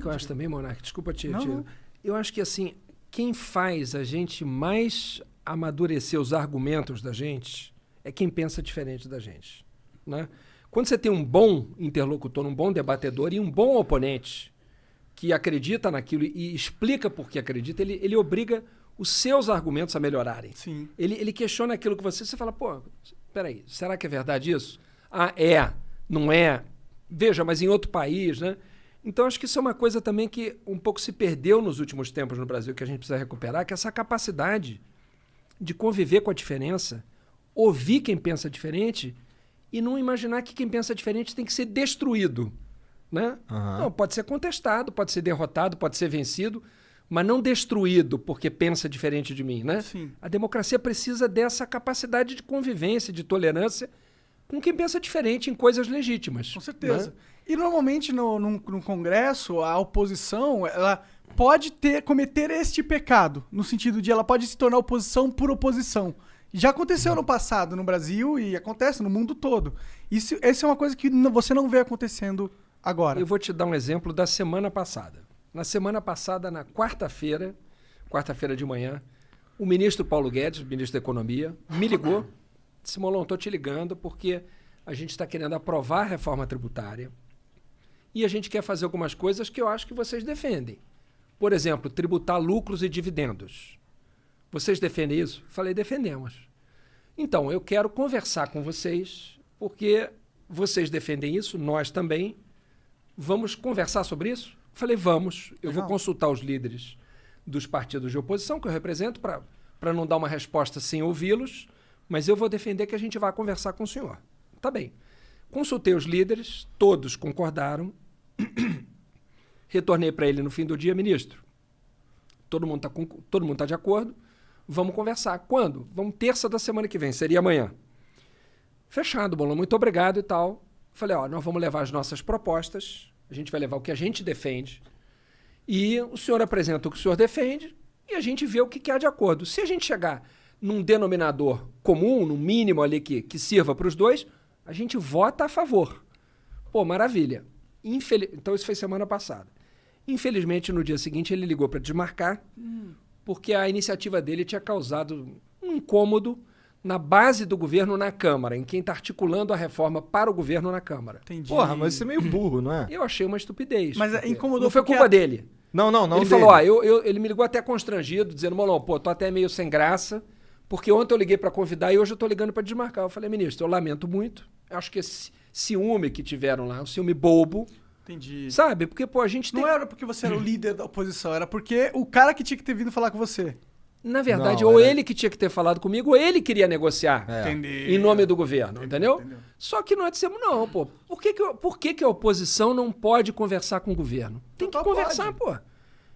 que eu acho também, Monark? Desculpa Não. Eu acho que, assim, quem faz a gente mais amadurecer os argumentos da gente é quem pensa diferente da gente, né? Quando você tem um bom interlocutor, um bom debatedor e um bom oponente que acredita naquilo e explica por que acredita, ele obriga os seus argumentos a melhorarem. Sim. Ele questiona aquilo que você fala, pô, peraí, será que é verdade isso? Ah, é, não é? Veja, mas em outro país, né? Então, acho que isso é uma coisa também que um pouco se perdeu nos últimos tempos no Brasil, que a gente precisa recuperar, que é essa capacidade de conviver com a diferença, ouvir quem pensa diferente e não imaginar que quem pensa diferente tem que ser destruído, né? Uhum. Não, pode ser contestado, pode ser derrotado, pode ser vencido, mas não destruído porque pensa diferente de mim, né? Sim. A democracia precisa dessa capacidade de convivência, de tolerância com quem pensa diferente em coisas legítimas. Com certeza. Né? E normalmente no Congresso, a oposição, ela pode cometer este pecado, no sentido de ela pode se tornar oposição por oposição. Já aconteceu no passado no Brasil e acontece no mundo todo. Essa é uma coisa que você não vê acontecendo agora. Eu vou te dar um exemplo da semana passada. Na semana passada, na quarta-feira de manhã, o ministro Paulo Guedes, ministro da Economia, me ligou, disse, Molon, estou te ligando porque a gente está querendo aprovar a reforma tributária e a gente quer fazer algumas coisas que eu acho que vocês defendem. Por exemplo, tributar lucros e dividendos. Vocês defendem isso? Falei, defendemos. Então, eu quero conversar com vocês, porque vocês defendem isso, nós também. Vamos conversar sobre isso? Falei, vamos. Eu vou consultar os líderes dos partidos de oposição que eu represento para não dar uma resposta sem ouvi-los, mas eu vou defender que a gente vá conversar com o senhor. Tá bem. Consultei os líderes, todos concordaram. Retornei para ele no fim do dia, ministro. Todo mundo tá de acordo. Vamos conversar. Quando? Vamos terça da semana que vem, seria amanhã. Fechado, Molon, muito obrigado e tal. Falei, nós vamos levar as nossas propostas, a gente vai levar o que a gente defende, e o senhor apresenta o que o senhor defende, e a gente vê o que há de acordo. Se a gente chegar num denominador comum, num mínimo ali que sirva para os dois, a gente vota a favor. Pô, maravilha. Então isso foi semana passada. Infelizmente, no dia seguinte, ele ligou para desmarcar, porque a iniciativa dele tinha causado um incômodo na base do governo na Câmara, em quem está articulando a reforma para o governo na Câmara. Entendi. Porra, mas isso é meio burro, não é? Eu achei uma estupidez. Mas incomodou não foi porque culpa dele. Não Ele dele. falou, ele me ligou até constrangido, dizendo, Molon, pô, tô até meio sem graça, porque ontem eu liguei para convidar e hoje eu tô ligando para desmarcar. Eu falei, ministro, eu lamento muito. Eu acho que esse ciúme que tiveram lá, um ciúme bobo. Entendi. Sabe? Porque, pô, a gente tem... Não era porque você era o líder da oposição, era porque o cara que tinha que ter vindo falar com você. Na verdade, Não, ou era- ele que tinha que ter falado comigo, ou ele queria negociar. É. Entendi. Em nome do governo, entendeu? Entendeu. Só que nós dissemos, não, pô, por que a oposição não pode conversar com o governo? Tem que Total conversar, pode. pô.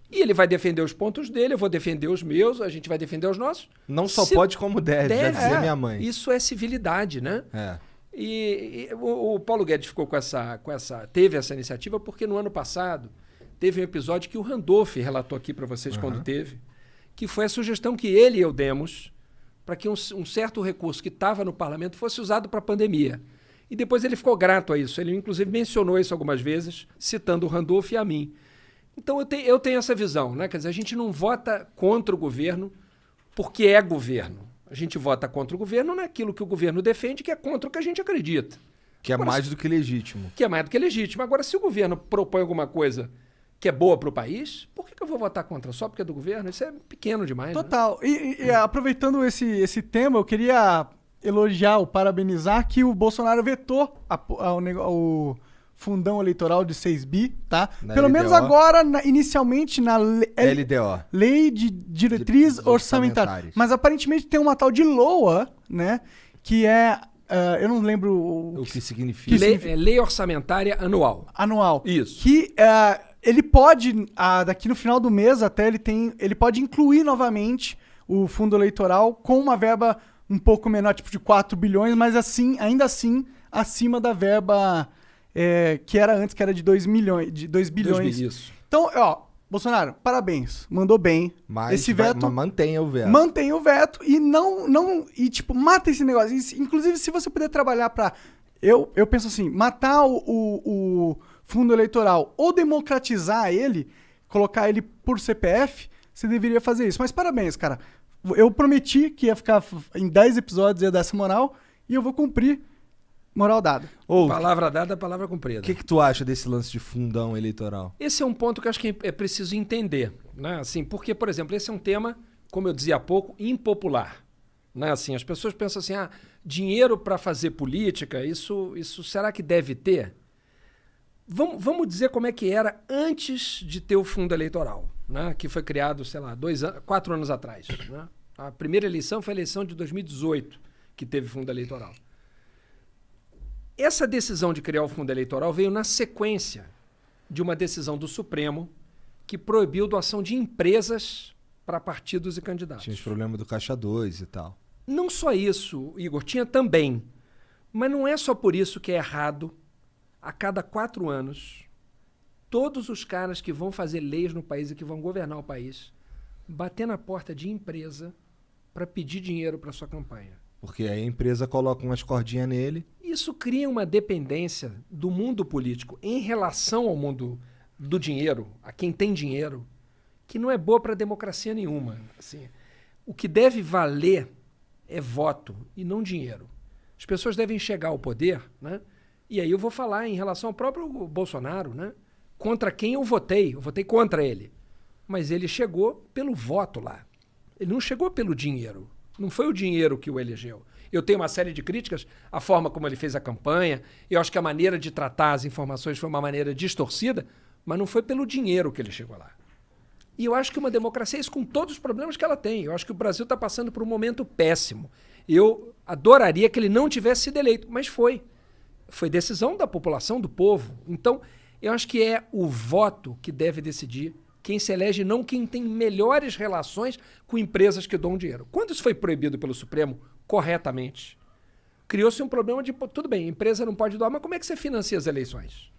E ele vai defender os pontos dele, eu vou defender os meus, a gente vai defender os nossos. Não só Se- pode como deve, já dizia minha mãe. Isso é civilidade, né? É. E o Paulo Guedes ficou teve essa iniciativa porque no ano passado teve um episódio que o Randolph relatou aqui para vocês quando teve, que foi a sugestão que ele e eu demos para que um certo recurso que estava no parlamento fosse usado para a pandemia. E depois ele ficou grato a isso. Ele, inclusive, mencionou isso algumas vezes, citando o Randolph e a mim. Então, eu tenho essa visão, né? Quer dizer, a gente não vota contra o governo porque é governo. A gente vota contra o governo naquilo que o governo defende, que é contra o que a gente acredita. Que é Agora, mais do que legítimo. Que é mais do que legítimo. Agora, se o governo propõe alguma coisa que é boa para o país, por que eu vou votar contra? Só porque é do governo? Isso é pequeno demais. Né? Total. E aproveitando esse tema, eu queria elogiar ou parabenizar que o Bolsonaro vetou o fundão eleitoral de 6 bi, tá? Na Pelo LDO. menos agora, inicialmente, na LDO. Lei de Diretriz Orçamentária. Mas aparentemente tem uma tal de LOA, né? Que é... eu não lembro O que significa. Lei orçamentária anual. anual. Isso. Que ele pode, daqui no final do mês até, ele pode incluir novamente o fundo eleitoral com uma verba um pouco menor, tipo de 4 bilhões, mas ainda assim acima da verba que era antes, que era de 2 bilhões. Isso. Então, Bolsonaro, parabéns. Mandou bem. Mas Esse veto... mantenha o veto. Mantém o veto e mata esse negócio. Inclusive, se você puder trabalhar pra... Eu penso assim, matar o fundo eleitoral ou democratizar ele, colocar ele por CPF, você deveria fazer isso. Mas parabéns, cara. Eu prometi que ia ficar em 10 episódios, ia dar essa moral, e eu vou cumprir. Moral dada. Ou, Palavra dada, palavra cumprida. o que tu acha desse lance de fundão eleitoral? Esse é um ponto que eu acho que é preciso entender, né? Assim, porque, por exemplo, esse é um tema, como eu dizia há pouco, impopular. Né? Assim, as pessoas pensam assim, dinheiro para fazer política, isso será que deve ter? Vamos dizer como é que era antes de ter o fundo eleitoral, né? Que foi criado, sei lá, 4 anos atrás. Né? A primeira eleição foi a eleição de 2018, que teve fundo eleitoral. Essa decisão de criar o fundo eleitoral veio na sequência de uma decisão do Supremo que proibiu doação de empresas para partidos e candidatos. Tinha os problemas do Caixa 2 e tal. Não só isso, Igor, tinha também. Mas não é só por isso que é errado, a cada 4 anos, todos os caras que vão fazer leis no país e que vão governar o país, bater na porta de empresa para pedir dinheiro para sua campanha. Porque aí a empresa coloca umas cordinhas nele. Isso cria uma dependência do mundo político em relação ao mundo do dinheiro, a quem tem dinheiro, que não é boa para democracia nenhuma. Assim, o que deve valer é voto e não dinheiro. As pessoas devem chegar ao poder, né? E aí eu vou falar em relação ao próprio Bolsonaro, né? Contra quem eu votei contra ele. Mas ele chegou pelo voto lá. Ele não chegou pelo dinheiro. Não foi o dinheiro que o elegeu. Eu tenho uma série de críticas à forma como ele fez a campanha. Eu acho que a maneira de tratar as informações foi uma maneira distorcida, mas não foi pelo dinheiro que ele chegou lá. E eu acho que uma democracia é isso com todos os problemas que ela tem. Eu acho que o Brasil está passando por um momento péssimo. Eu adoraria que ele não tivesse sido eleito, mas foi. Foi decisão da população, do povo. Então, eu acho que é o voto que deve decidir quem se elege, não quem tem melhores relações com empresas que dão dinheiro. Quando isso foi proibido pelo Supremo corretamente, criou-se um problema de, tudo bem, a empresa não pode doar, mas como é que você financia as eleições?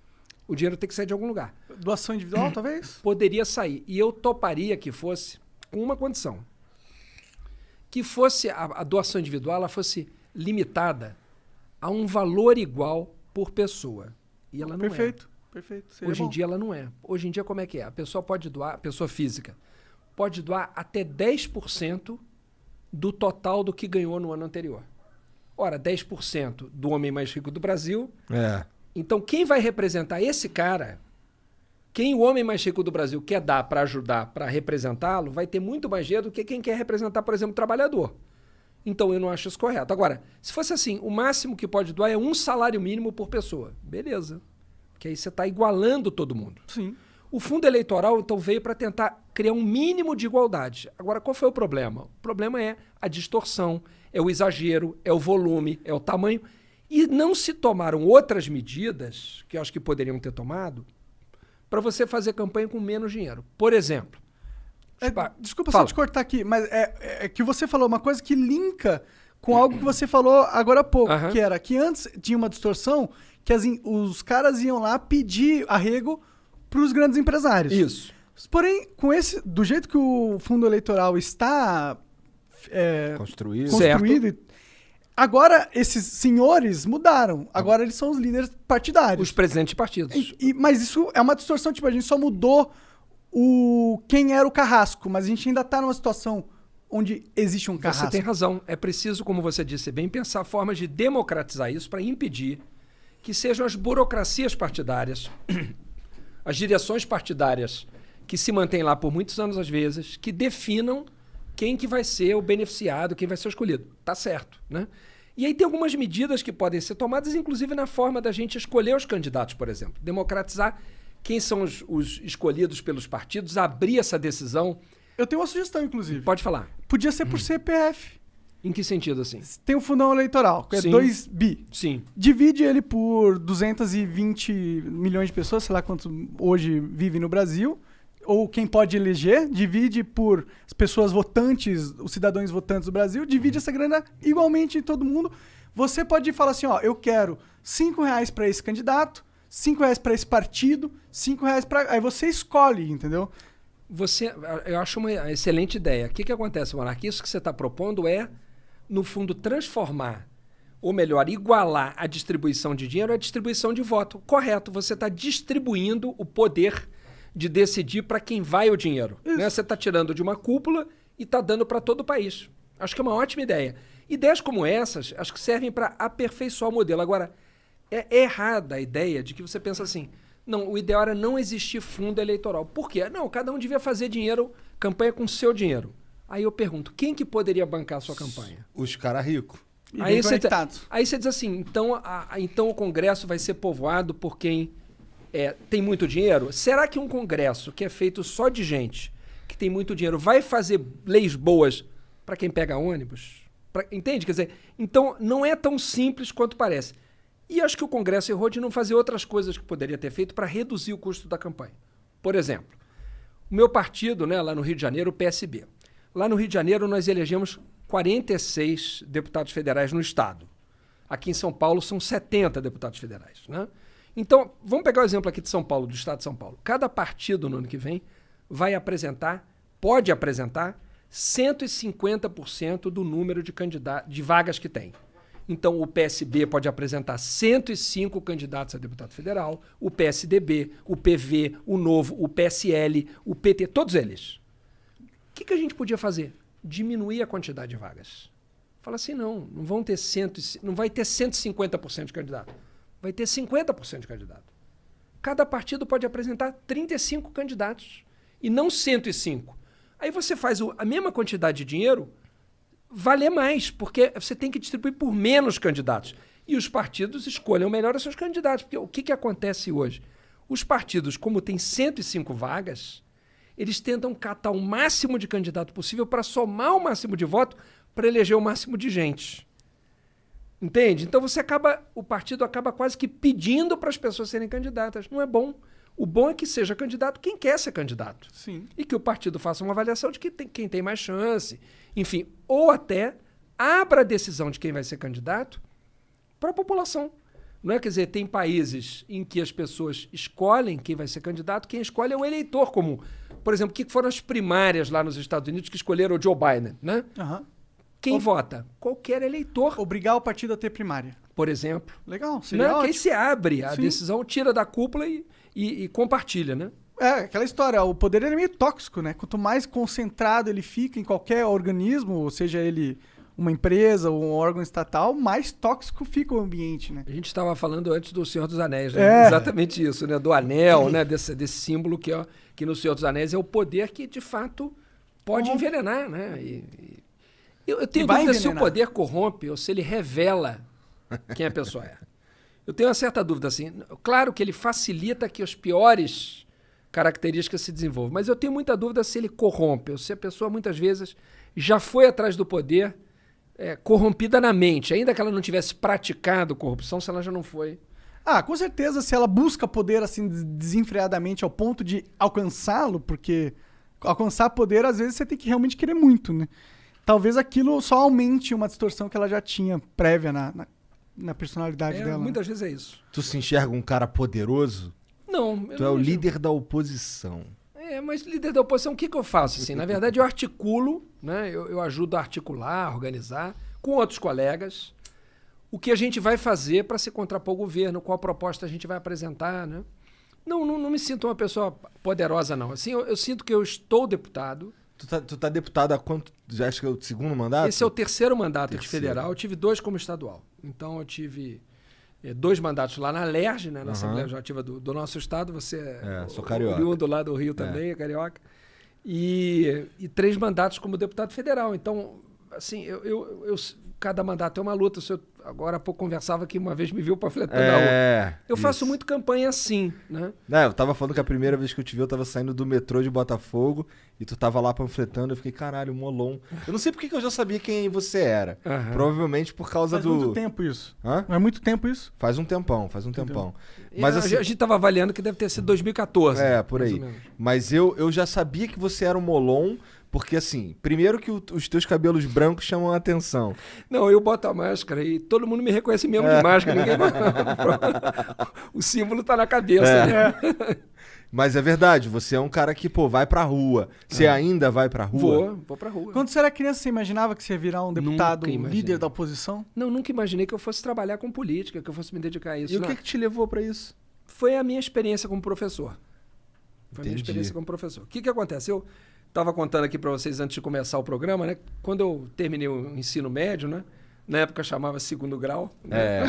O dinheiro tem que sair de algum lugar. Doação individual, talvez? Poderia sair. E eu toparia que fosse com uma condição. Que fosse a doação individual, ela fosse limitada a um valor igual por pessoa. E ela não Perfeito. Hoje em dia ela não é. Hoje em dia como é que é? A pessoa pode doar, a pessoa física, pode doar até 10% do total do que ganhou no ano anterior. Ora, 10% do homem mais rico do Brasil. É. Então quem vai representar esse cara, quem o homem mais rico do Brasil quer dar para ajudar, para representá-lo, vai ter muito mais dinheiro do que quem quer representar, por exemplo, o trabalhador. Então eu não acho isso correto. Agora, se fosse assim, o máximo que pode doar é 1 salário mínimo por pessoa. Beleza. Que aí você está igualando todo mundo. Sim. O fundo eleitoral, então, veio para tentar criar um mínimo de igualdade. Agora, qual foi o problema? O problema é a distorção, é o exagero, é o volume, é o tamanho. E não se tomaram outras medidas, que eu acho que poderiam ter tomado, para você fazer campanha com menos dinheiro. Por exemplo... Desculpa só te cortar aqui, mas é que você falou uma coisa que linka com algo que você falou agora há pouco, que era que antes tinha uma distorção que os caras iam lá pedir arrego para os grandes empresários. Isso. Porém, do jeito que o fundo eleitoral está construído, agora esses senhores mudaram. Agora eles são os líderes partidários. Os presidentes de partidos. Mas isso é uma distorção, tipo, a gente só mudou quem era o carrasco, mas a gente ainda está numa situação onde existe um carrasco. Você tem razão. É preciso, como você disse bem, pensar formas de democratizar isso para impedir que sejam as burocracias partidárias, as direções partidárias que se mantêm lá por muitos anos às vezes, que definam quem que vai ser o beneficiado, quem vai ser o escolhido. Tá certo, né? E aí tem algumas medidas que podem ser tomadas, inclusive na forma da gente escolher os candidatos, por exemplo. Democratizar quem são os escolhidos pelos partidos, abrir essa decisão. Eu tenho uma sugestão, inclusive. Pode falar. Podia ser por CPF. Em que sentido, assim? Tem o fundão eleitoral, que é 2 bi. Sim. Divide ele por 220 milhões de pessoas, sei lá quantos hoje vivem no Brasil, ou quem pode eleger, divide por as pessoas votantes, os cidadãos votantes do Brasil, divide essa grana igualmente em todo mundo. Você pode falar assim, ó, eu quero R$5 para esse candidato, R$5 para esse partido, R$5 para... Aí você escolhe, entendeu? Eu acho uma excelente ideia. O que acontece, Monark? Isso que você está propondo é, no fundo, transformar ou melhor, igualar a distribuição de dinheiro à distribuição de voto. Correto, você está distribuindo o poder de decidir para quem vai o dinheiro. Né? Você está tirando de uma cúpula e está dando para todo o país. Acho que é uma ótima ideia. Ideias como essas, acho que servem para aperfeiçoar o modelo. Agora, é errada a ideia de que você pensa assim, não, o ideal era não existir fundo eleitoral. Por quê? Não, cada um devia fazer campanha com seu dinheiro. Aí eu pergunto, quem que poderia bancar a sua campanha? Os caras ricos. Aí você diz assim, então o Congresso vai ser povoado por quem tem muito dinheiro? Será que um Congresso que é feito só de gente que tem muito dinheiro vai fazer leis boas para quem pega ônibus? Entende? Quer dizer, então não é tão simples quanto parece. E acho que o Congresso errou de não fazer outras coisas que poderia ter feito para reduzir o custo da campanha. Por exemplo, o meu partido, né, lá no Rio de Janeiro, o PSB. Lá no Rio de Janeiro nós elegemos 46 deputados federais no estado. Aqui em São Paulo são 70 deputados federais. Né? Então, vamos pegar o exemplo aqui de São Paulo, do estado de São Paulo. Cada partido no ano que vem pode apresentar 150% do número de vagas que tem. Então, o PSB pode apresentar 105 candidatos a deputado federal, o PSDB, o PV, o Novo, o PSL, o PT, todos eles. O que a gente podia fazer? Diminuir a quantidade de vagas. Fala assim, não vai ter 150% de candidato. Vai ter 50% de candidato. Cada partido pode apresentar 35 candidatos e não 105. Aí você faz a mesma quantidade de dinheiro valer mais, porque você tem que distribuir por menos candidatos. E os partidos escolham melhor os seus candidatos. Porque o que acontece hoje? Os partidos, como tem 105 vagas, eles tentam catar o máximo de candidato possível para somar o máximo de voto para eleger o máximo de gente. Entende? Então o partido acaba quase que pedindo para as pessoas serem candidatas. Não é bom. O bom é que seja candidato quem quer ser candidato. Sim. E que o partido faça uma avaliação de quem tem mais chance. Enfim, ou até abra a decisão de quem vai ser candidato para a população. Não é? Quer dizer, tem países em que as pessoas escolhem quem vai ser candidato, quem escolhe é o eleitor comum. Por exemplo, o que foram as primárias lá nos Estados Unidos que escolheram o Joe Biden, né? Uhum. Quem vota? Qualquer eleitor. Obrigar o partido a ter primária. Por exemplo. Legal, seria Não, ótimo. que aí se abre a Sim. decisão, tira da cúpula e compartilha, né? É, aquela história, o poder ele é meio tóxico, né? Quanto mais concentrado ele fica em qualquer organismo, seja ele uma empresa ou um órgão estatal, mais tóxico fica o ambiente, né? A gente estava falando antes do Senhor dos Anéis, né? Exatamente isso, né? Do anel, né? Desse símbolo que no Senhor dos Anéis é o poder que, de fato, pode envenenar, né? Eu tenho dúvida se o poder corrompe ou se ele revela quem a pessoa é. Eu tenho uma certa dúvida, assim. Claro que ele facilita que as piores características se desenvolvam, mas eu tenho muita dúvida se ele corrompe, ou se a pessoa, muitas vezes, já foi atrás do poder corrompida na mente, ainda que ela não tivesse praticado corrupção, se ela já não foi. Ah, com certeza, se ela busca poder assim desenfreadamente ao ponto de alcançá-lo, porque alcançar poder, às vezes, você tem que realmente querer muito, né? Talvez aquilo só aumente uma distorção que ela já tinha prévia na personalidade dela. Muitas vezes é isso. Tu se enxerga um cara poderoso? Não. Tu é o líder da oposição. Mas líder da oposição, o que eu faço? Assim, na verdade, eu articulo, né? Eu ajudo a articular, a organizar, com outros colegas, o que a gente vai fazer para se contrapor ao governo, qual proposta a gente vai apresentar, né? Não me sinto uma pessoa poderosa, não. Assim, eu sinto que eu estou deputado. Tu tá deputado há quanto? Já acho que é o segundo mandato? Esse é o terceiro mandato de federal. Eu tive 2 como estadual. Então, eu tive 2 mandatos lá na LERJ, né, na Assembleia Legislativa do nosso estado. Você sou carioca. Oriundo lá do Rio também, é carioca. E 3 mandatos como deputado federal. Então, assim, cada mandato é uma luta. Agora há pouco conversava que uma vez me viu panfletando na rua. Eu faço muito campanha assim, né? Eu tava falando que a primeira vez que eu te vi, eu tava saindo do metrô de Botafogo e tu tava lá panfletando. Eu fiquei, caralho, Molon. Eu não sei porque que eu já sabia quem você era. Provavelmente por causa Faz muito tempo isso. Hã? Não é muito tempo isso? Faz um tempão. Mas assim, a gente tava avaliando que deve ter sido 2014. Por aí. Mas eu já sabia que você era o Molon. Porque, assim, primeiro que os teus cabelos brancos chamam a atenção. Não, eu boto a máscara e todo mundo me reconhece mesmo de máscara. Ninguém... O símbolo tá na cabeça, né? Mas é verdade, você é um cara que, pô, vai pra rua. Você ainda vai pra rua? Vou pra rua. Quando você era criança, você imaginava que você ia virar um deputado, Nunca imaginei. líder da oposição? Não, nunca imaginei que eu fosse trabalhar com política, que eu fosse me dedicar a isso. E o Não. que te levou pra isso? Foi a minha experiência como professor. Foi a minha Entendi. experiência como professor. O que acontece? Eu estava contando aqui para vocês antes de começar o programa, né? Quando eu terminei o ensino médio, né? Na época chamava segundo grau. Né?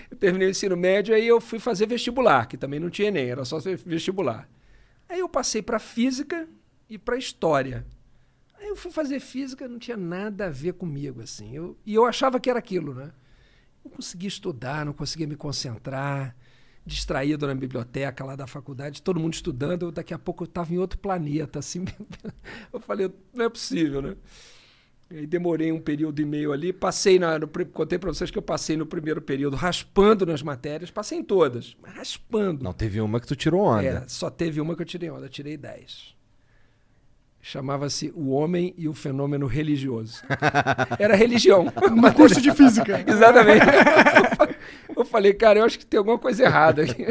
Eu terminei o ensino médio, aí eu fui fazer vestibular, que também não tinha Enem, era só vestibular. Aí eu passei para física e para história. Aí eu fui fazer física, não tinha nada a ver comigo, assim. E eu achava que era aquilo, né? Não conseguia estudar, não conseguia me concentrar, distraído na biblioteca lá da faculdade, todo mundo estudando, daqui a pouco eu estava em outro planeta, assim. Eu falei, não é possível, né? E aí demorei um período e meio ali, passei, contei para vocês que eu passei no primeiro período raspando nas matérias, passei em todas, mas raspando. Não, teve uma que tu tirou onda. É, só teve uma que eu tirei onda, tirei 10. Chamava-se O Homem e o Fenômeno Religioso. Era religião. Um curso de física. Exatamente. Eu falei, cara, eu acho que tem alguma coisa errada aqui.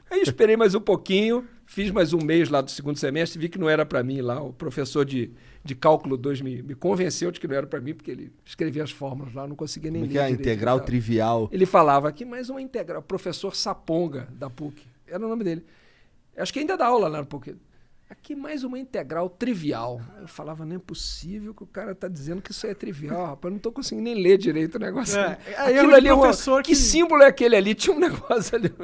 Aí esperei mais um pouquinho, fiz mais um mês lá do segundo semestre, vi que não era para mim lá. O professor de cálculo 2 me convenceu de que não era para mim, porque ele escrevia as fórmulas lá, eu não conseguia nem Como ler que é? direito, Integral tal. trivial. Ele falava aqui mais uma integral, professor Saponga, da PUC. Era o nome dele. Acho que ainda dá aula lá na PUC. Aqui mais uma integral trivial. Eu falava, não é possível que o cara tá dizendo que isso é trivial, rapaz. Eu não tô conseguindo nem ler direito o negócio. Aquilo ali, professor que símbolo é aquele ali? Tinha um negócio ali.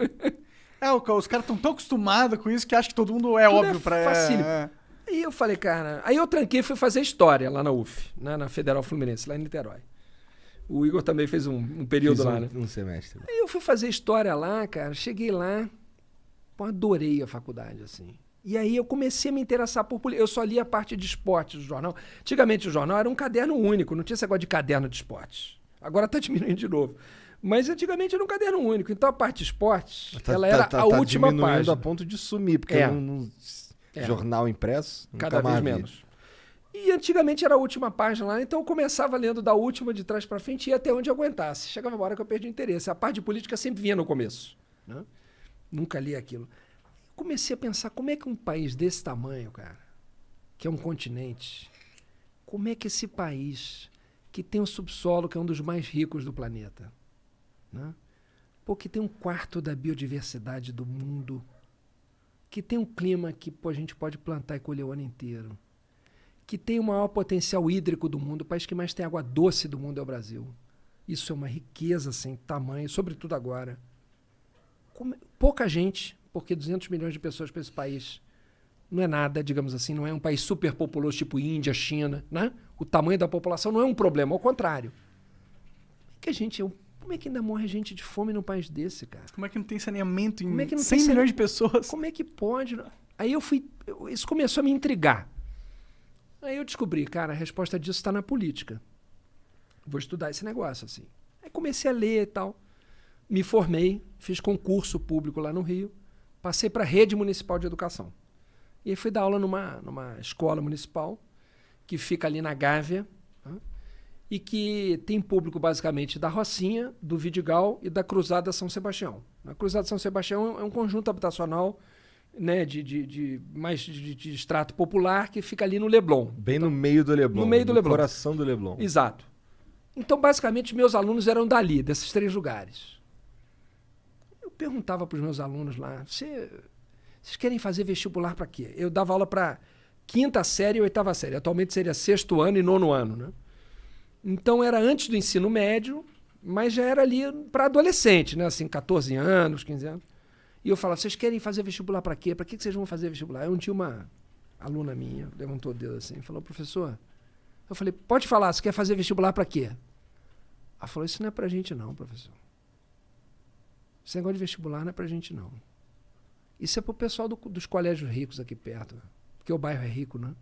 Os caras estão tão acostumados com isso que acham que todo mundo é Tudo óbvio pra facílimo. Aí eu falei, cara... Aí eu tranquei e fui fazer história lá na UF, né, na Federal Fluminense, lá em Niterói. O Igor também fez um período lá, né? Um semestre. Aí eu fui fazer história lá, cara. Cheguei lá, pô, adorei a faculdade, assim. E aí eu comecei a me interessar por política. Eu só lia a parte de esportes do jornal. Antigamente o jornal era um caderno único, não tinha esse negócio de caderno de esportes. Agora está diminuindo de novo. Mas antigamente era um caderno único. Então a parte de esportes, ela era a última diminuindo página. a ponto de sumir, porque jornal impresso, cada vez menos. E antigamente era a última página lá, então eu começava lendo da última de trás para frente e ia até onde eu aguentasse. Chegava uma hora que eu perdi o interesse. A parte de política sempre vinha no começo, né? Nunca li aquilo. Comecei a pensar, como é que um país desse tamanho, cara, que é um continente, como é que esse país, que tem um subsolo que é um dos mais ricos do planeta, né? Pô, que tem 1/4 da biodiversidade do mundo, que tem um clima que a gente pode plantar e colher o ano inteiro, que tem o maior potencial hídrico do mundo, o país que mais tem água doce do mundo é o Brasil. Isso é uma riqueza sem tamanho, sobretudo agora. Pouca gente... porque 200 milhões de pessoas para esse país não é nada, digamos assim, não é um país superpopuloso tipo Índia, China, né? O tamanho da população não é um problema, ao contrário. Como é que ainda morre gente de fome num país desse, cara? Como é que não tem saneamento em Como é que não 100 tem milhões de pessoas? Como é que pode? Aí isso começou a me intrigar. Aí eu descobri, cara, a resposta disso está na política. Vou estudar esse negócio, assim. Aí comecei a ler e tal. Me formei, fiz concurso público lá no Rio. Passei para a Rede Municipal de Educação. E aí fui dar aula numa escola municipal, que fica ali na Gávea, né? E que tem público basicamente da Rocinha, do Vidigal e da Cruzada São Sebastião. A Cruzada São Sebastião é um conjunto habitacional, né, de extrato popular que fica ali no Leblon. Bem no meio do Leblon. No meio do Leblon. Coração do Leblon. Exato. Então, basicamente, meus alunos eram dali, desses 3 lugares. Perguntava para os meus alunos lá, vocês querem fazer vestibular para quê? Eu dava aula para 5ª série e 8ª série. Atualmente seria 6º ano e 9º ano, né? Então era antes do ensino médio, mas já era ali para adolescente, né? Assim, 14 anos, 15 anos. E eu falava, vocês querem fazer vestibular para quê? Para que vocês vão fazer vestibular? Aí um dia uma aluna minha levantou o dedo assim e falou, professor, eu falei, pode falar, você quer fazer vestibular para quê? Ela falou, isso não é para a gente não, professor. Esse negócio de vestibular não é pra gente, não. Isso é pro pessoal dos colégios ricos aqui perto, porque o bairro é rico, né?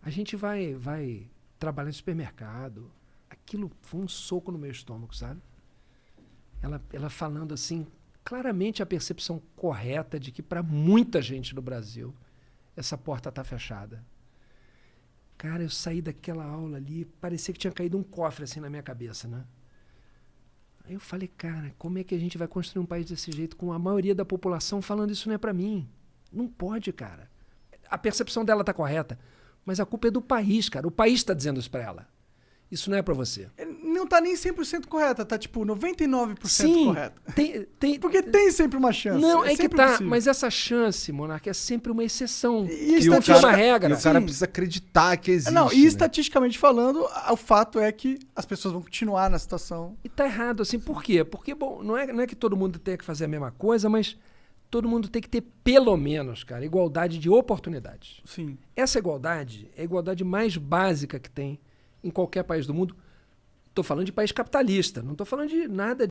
A gente vai trabalhar em supermercado. Aquilo foi um soco no meu estômago, sabe? Ela falando assim, claramente a percepção correta de que para muita gente no Brasil essa porta tá fechada. Cara, eu saí daquela aula ali, parecia que tinha caído um cofre assim na minha cabeça, né? Aí eu falei, cara, como é que a gente vai construir um país desse jeito com a maioria da população falando isso não é pra mim? Não pode, cara. A percepção dela tá correta, mas a culpa é do país, cara. O país tá dizendo isso pra ela. Isso não é pra você. Não tá nem 100% correta, tá tipo 99% Sim, correta. tem... Porque tem sempre uma chance. Não, é que sempre tá, possível. mas essa chance, Monarca, é sempre uma exceção. E Que não tinha uma regra. E o cara Sim. precisa acreditar que existe. Não, e né? estatisticamente falando, o fato é que as pessoas vão continuar na situação. E tá errado, assim, por quê? Porque, bom, não é que todo mundo tenha que fazer a mesma coisa, mas todo mundo tem que ter, pelo menos, cara, igualdade de oportunidades. Sim. Essa igualdade é a igualdade mais básica que tem em qualquer país do mundo. Estou falando de país capitalista, não estou falando de nada